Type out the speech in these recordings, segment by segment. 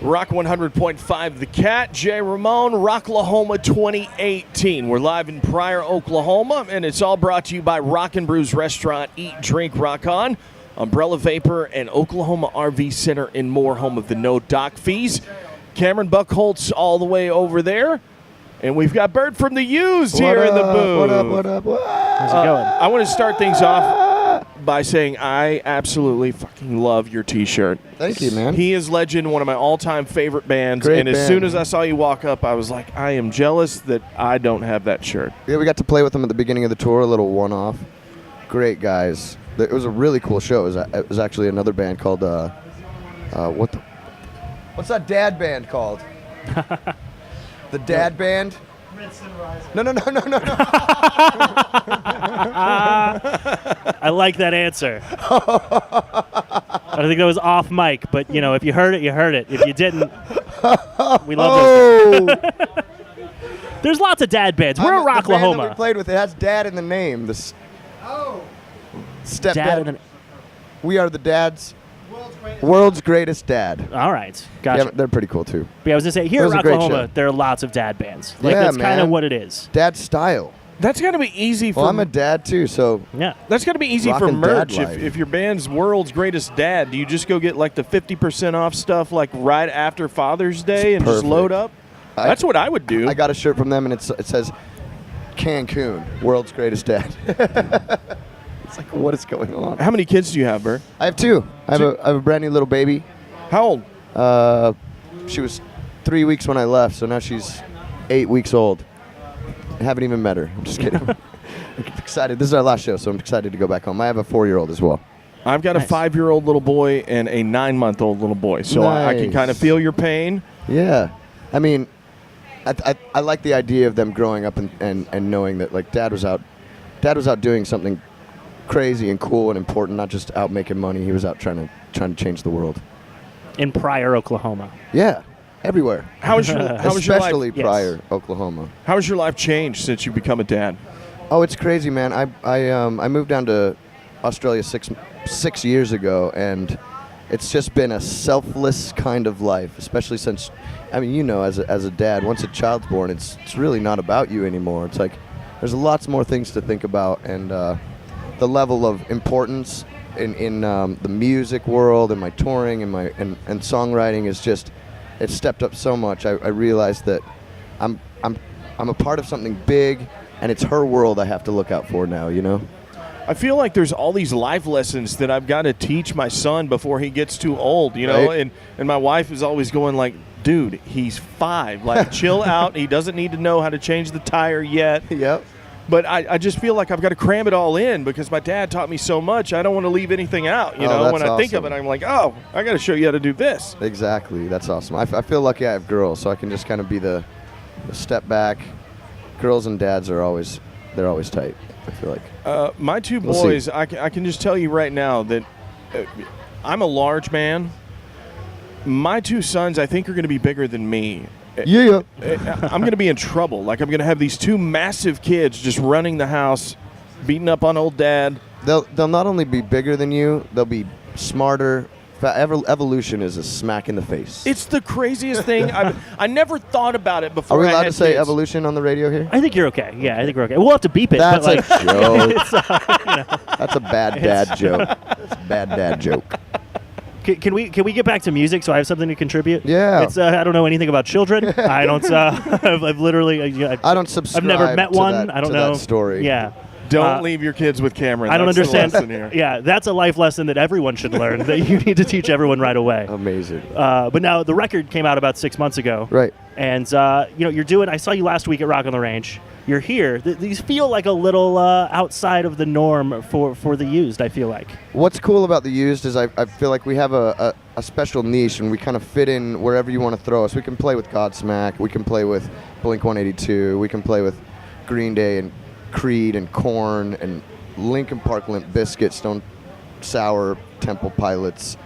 Rock 100.5 The KATT, Jay Ramone, Rocklahoma 2018. We're live in Pryor, Oklahoma, and it's all brought to you by Rock and Brews Restaurant, Eat, Drink, Rock On, Umbrella Vapor, and Oklahoma RV Center in Moore, home of the no dock fees. Cameron Buchholtz all the way over there. And we've got Bert from the Used here in the booth. What up? How's it going? I want to start things off by saying I absolutely fucking love your T-shirt. Thank you, man. He is Legend, one of my all-time favorite bands. Great and as band. soon as I saw you walk up, I was like, I am jealous that I don't have that shirt. Yeah, we got to play with them at the beginning of the tour, a little one-off. Great guys. It was a really cool show. It was actually another band called, what's that dad band called? The dad band? No. I like that answer. I think that was off mic, but you know, if you heard it, you heard it. If you didn't, we love those. There's lots of dad bands. We're at The band that Rocklahoma. we played with, it has dad in the name. Stepdad. Dad and We are the dads. World's greatest dad. all right, gotcha. Yeah, they're pretty cool too. But yeah, I was gonna say here It at was a great Rocklahoma, show. there are lots of dad bands. Like Yeah, that's kind of man. what it is. Dad style. That's got to be easy for Well, I'm a dad too, so Yeah. That's got to be easy for Rockin' dad merch. life. If your band's World's Greatest Dad, do you just go get like the 50% off stuff like right after Father's Day and just perfect. load up? That's what I would do. I got a shirt from them, and it says Cancun, world's greatest dad. It's like, what is going on? How many kids do you have, Bert? I have two. I have a brand new little baby. How old? She was 3 weeks when I left, so now she's 8 weeks old. I haven't even met her. I'm just kidding. I'm excited. This is our last show, so I'm excited to go back home. I have a 4-year-old as well. I've got a 5-year-old little boy and a 9-month-old little boy, so I can Nice. kind of feel your pain. Yeah. I mean, I like the idea of them growing up and knowing that like dad was out doing something crazy and cool and important, not just out making money. He was out trying to change the world. In Pryor, Oklahoma. Yeah, everywhere. How was your life? Especially Yes. Pryor, Oklahoma. How has your life changed since you become a dad? Oh, it's crazy, man. I moved down to Australia six years ago, and it's just been a selfless kind of life, especially since, I mean, you know, as a dad, once a child's born, it's really not about you anymore. It's like there's lots more things to think about, and the level of importance in the music world and my touring and songwriting is just, it's stepped up so much. I realized that I'm a part of something big, and it's her world I have to look out for now, you know? I feel like there's all these life lessons that I've got to teach my son before he gets too old, you know? Right. And my wife is always going like, dude, he's 5. Like, chill out. He doesn't need to know how to change the tire yet. Yep. But I just feel like I've got to cram it all in because my dad taught me so much. I don't want to leave anything out, you know? that's When I think of it, awesome. I'm like, oh, I got to show you how to do this. Exactly. That's awesome. I feel lucky I have girls, so I can just kind of be the step back. Girls and dads are always tight, I feel like. My 2 We'll see. boys, I can just tell you right now that I'm a large man. My 2 sons, I think, are going to be bigger than me. Yeah. I'm going to be in trouble. Like, I'm going to have these 2 massive kids just running the house, beating up on old dad. They'll not only be bigger than you, they'll be smarter. Evolution is a smack in the face. It's the craziest thing. I never thought about it before. Are we I allowed had to say kids. evolution on the radio here? I think you're okay. Yeah, I think we're okay. We'll have to beep it. That's but like, a joke. it's, That's a bad dad joke. That's a bad dad joke. Can we get back to music so I have something to contribute? Yeah. It's I don't know anything about children. I don't. I've literally. I don't subscribe. I've never met to one. that- I don't to know. that story. Yeah. Don't leave your kids with Cameron. I don't That's the understand. lesson here. Yeah, that's a life lesson that everyone should learn. That you need to teach everyone right away. Amazing. But now the record came out about 6 months ago. Right. And you're doing. I saw you last week at Rock on the Range. You're here. These feel like a little outside of the norm for the Used. I feel like. What's cool about the Used is I feel like we have a special niche, and we kind of fit in wherever you want to throw us. We can play with Godsmack. We can play with Blink-182. We can play with Green Day and Creed and Korn and Linkin Park, Limp Bizkit, Stone Sour, Temple Pilots.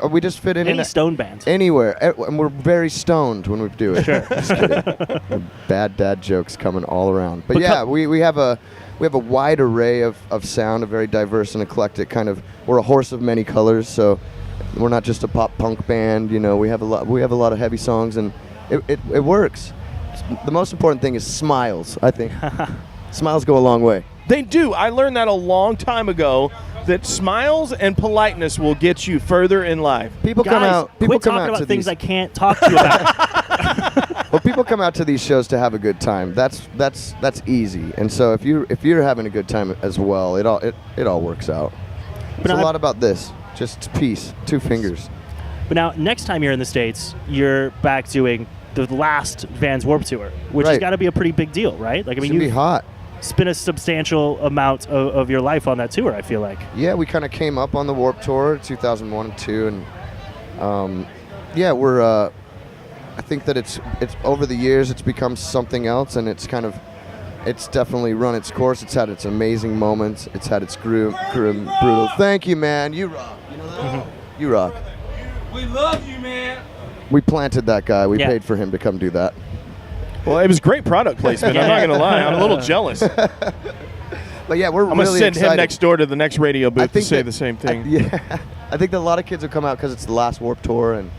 We just fit in Any stone band. anywhere, and we're very stoned when we do it. Sure. Just kidding. Bad dad jokes coming all around. But But yeah, we have a wide array of sound, a very diverse and eclectic kind of. We're a horse of many colors, so we're not just a pop punk band. You know, we have a lot of heavy songs, and it works. The most important thing is smiles, I think. Smiles go a long way. They do. I learned that a long time ago, that smiles and politeness will get you further in life. People Guys, come out. People quit come talking out about to things these. I can't talk to you about. Well, people come out to these shows to have a good time. That's easy. And so if you're having a good time as well, it all works out. It's a lot about this. Just peace. 2 fingers. But now, next time you're in the States, you're back doing the last Vans Warped Tour, which has Right. got to be a pretty big deal, right? Like, I mean, It's gonna be you hot. spent a substantial amount of your life on that tour, I feel like. Yeah, we kind of came up on the Warped Tour 2001 and 2, and yeah, we're. I think that it's over the years it's become something else, and it's definitely run its course. It's had its amazing moments. It's had its brutal. Thank you, man. You rock. You know that? You rock. We love you, man. We planted that guy. We Yeah. paid for him to come do that. Well, it was great product placement. I'm not going to lie. I'm a little jealous. But yeah, we're I'm going to really send excited. him next door to the next radio booth to think say that- the same thing. Yeah, I think that a lot of kids will come out because it's the last Warped Tour, and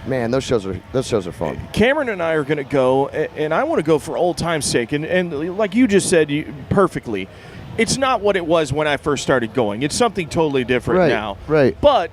man, those shows are fun. Cameron and I are going to go, and I want to go for old time's sake. And like you just said perfectly, it's not what it was when I first started going. It's something totally different Right, now. right. But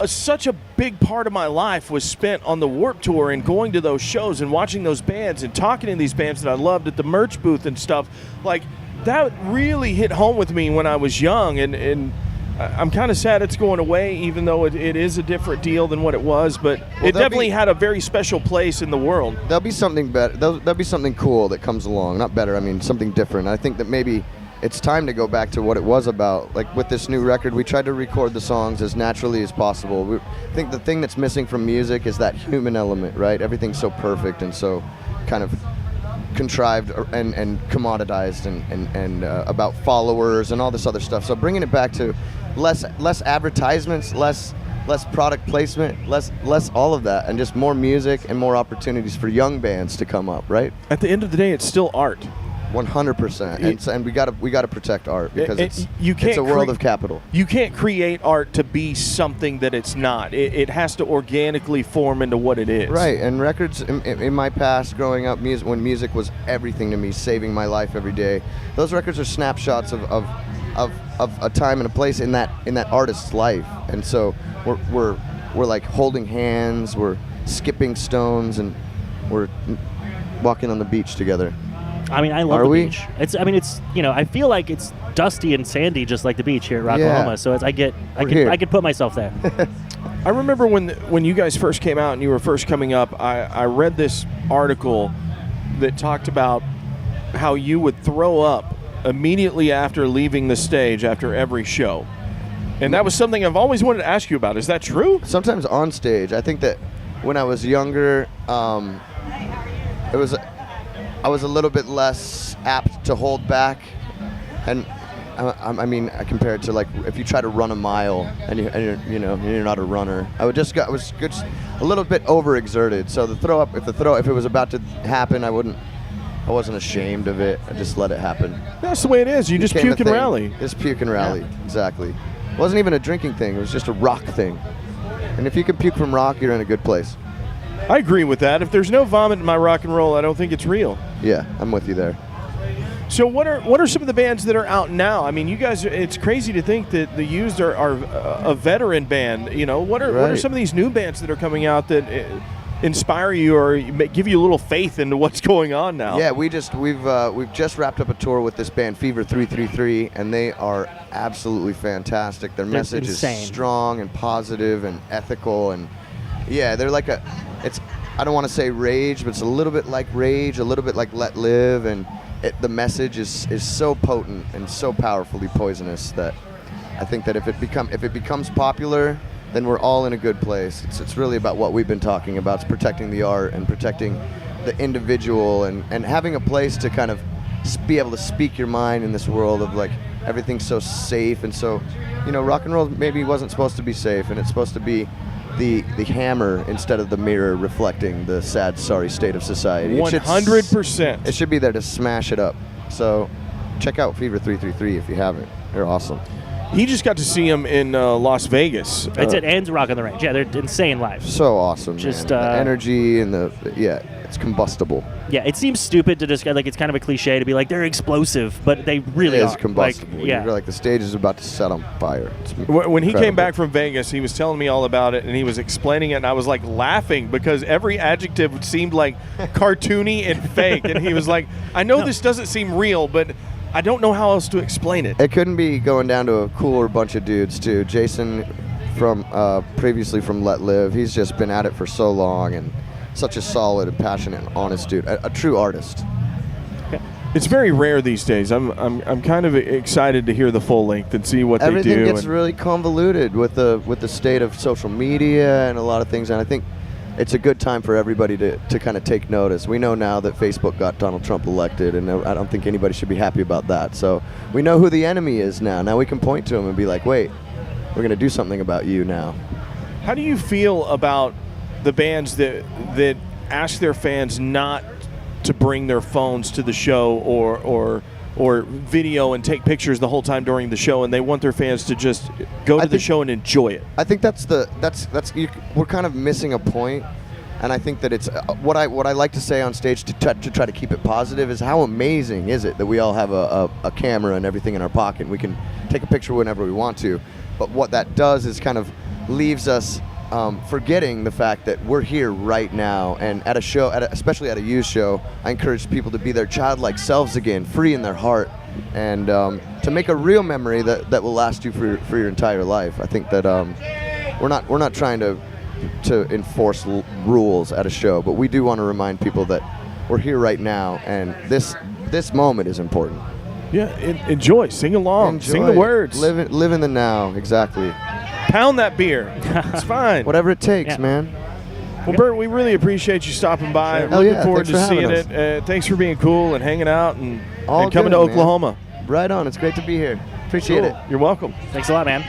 such a big part of my life was spent on the Warped Tour and going to those shows and watching those bands and talking to these bands that I loved at the merch booth and stuff. Like, that really hit home with me when I was young, and I'm kind of sad it's going away, even though it is a different deal than what it was, but it definitely had a very special place in the world. There'll be something better. There'll be something cool that comes along. Not better, I mean something different. I think that maybe it's time to go back to what it was about. Like with this new record, we tried to record the songs as naturally as possible. I think the thing that's missing from music is that human element, right? Everything's so perfect and so kind of contrived and commoditized and about followers and all this other stuff. So bringing it back to less advertisements, less product placement, less all of that, and just more music and more opportunities for young bands to come up, right? At the end of the day, it's still art. 100%. And we gotta protect art because it's a world of capital. You can't create art to be something that it's not. It has to organically form into what it is. Right, and records in my past, growing up, when music was everything to me, saving my life every day. Those records are snapshots of a time and a place in that artist's life, and so we're like holding hands, we're skipping stones, and we're walking on the beach together. I mean, I love Are the we? beach. It's I feel like it's dusty and sandy just like the beach here at Rocklahoma. Yeah. So I here. could put myself there. I remember when you guys first came out and you were first coming up, I read this article that talked about how you would throw up immediately after leaving the stage after every show. And that was something I've always wanted to ask you about. Is that true? Sometimes on stage. I think that when I was younger, I was a little bit less apt to hold back, and I mean, I compare it to like if you try to run a mile and you're not a runner. I was just a little bit overexerted. So if it was about to happen, I wasn't ashamed of it. I just let it happen. That's the way it is. You just Became a puke and thing. rally. Just puke and rally. Exactly. It wasn't even a drinking thing. It was just a rock thing. And if you can puke from rock, you're in a good place. I agree with that. If there's no vomit in my rock and roll, I don't think it's real. Yeah, I'm with you there. So what are some of the bands that are out now? I mean, you guys, it's crazy to think that the Used are a veteran band. You know, what are some of these new bands that are coming out that inspire you or give you a little faith into what's going on now? Yeah, we've just wrapped up a tour with this band Fever 333, and they are absolutely fantastic. Their message is strong and positive and ethical, and yeah, they're like I don't want to say Rage, but it's a little bit like Rage, a little bit like Let Live, and the message is so potent and so powerfully poisonous that I think that if it becomes popular, then we're all in a good place. It's really about what we've been talking about. It's protecting the art and protecting the individual and having a place to kind of be able to speak your mind in this world of like everything's so safe and so, rock and roll maybe wasn't supposed to be safe, and it's supposed to be the hammer instead of the mirror reflecting the sad, sorry state of society. 100%. It should be there to smash it up. So check out Fever 333 if you haven't. They're awesome. He just got to see him in Las Vegas. That's it, and Rock on the Range. Yeah, they're insane live. So awesome, Just, man. The energy and it's combustible. Yeah, it seems stupid to describe, like, it's kind of a cliche to be like, they're explosive, but they really It is are. combustible. Like, yeah. You're like the stage is about to set on fire. It's When he came incredible. back from Vegas, he was telling me all about it, and he was explaining it, and I was like laughing because every adjective seemed like cartoony and fake. And he was like, I know this doesn't seem real, but I don't know how else to explain it. It couldn't be going down to a cooler bunch of dudes, too. Jason, from previously from Let Live, he's just been at it for so long and such a solid and passionate and honest dude, a true artist. It's very rare these days. I'm kind of excited to hear the full length and see what Everything they do. gets really convoluted with the state of social media and a lot of things, and I think it's a good time for everybody to kind of take notice. We know now that Facebook got Donald Trump elected, and I don't think anybody should be happy about that. So we know who the enemy is now. Now we can point to him and be like, wait, we're going to do something about you now. How do you feel about the bands that ask their fans not to bring their phones to the show or video and take pictures the whole time during the show, and they want their fans to just go to the show and enjoy it? I think we're kind of missing a point, and I think that it's what I like to say on stage to try to keep it positive is how amazing is it that we all have a camera and everything in our pocket, and we can take a picture whenever we want to. But what that does is kind of leaves us forgetting the fact that we're here right now, and at a show, especially at a youth show, I encourage people to be their childlike selves again, free in their heart, and to make a real memory that will last you for your entire life. I think that we're not trying to enforce rules at a show, but we do want to remind people that we're here right now, and this moment is important. Yeah, enjoy, sing along, sing the words. Live in the now, exactly. Pound that beer. It's fine. Whatever it takes, Yeah. man. Well, Bert, we really appreciate you stopping by. Sure. Looking yeah, forward thanks to for seeing having it. Thanks for being cool and hanging out and All coming good, to man. Oklahoma. Right on. It's great to be here. Appreciate Cool. it. You're welcome. Thanks a lot, man.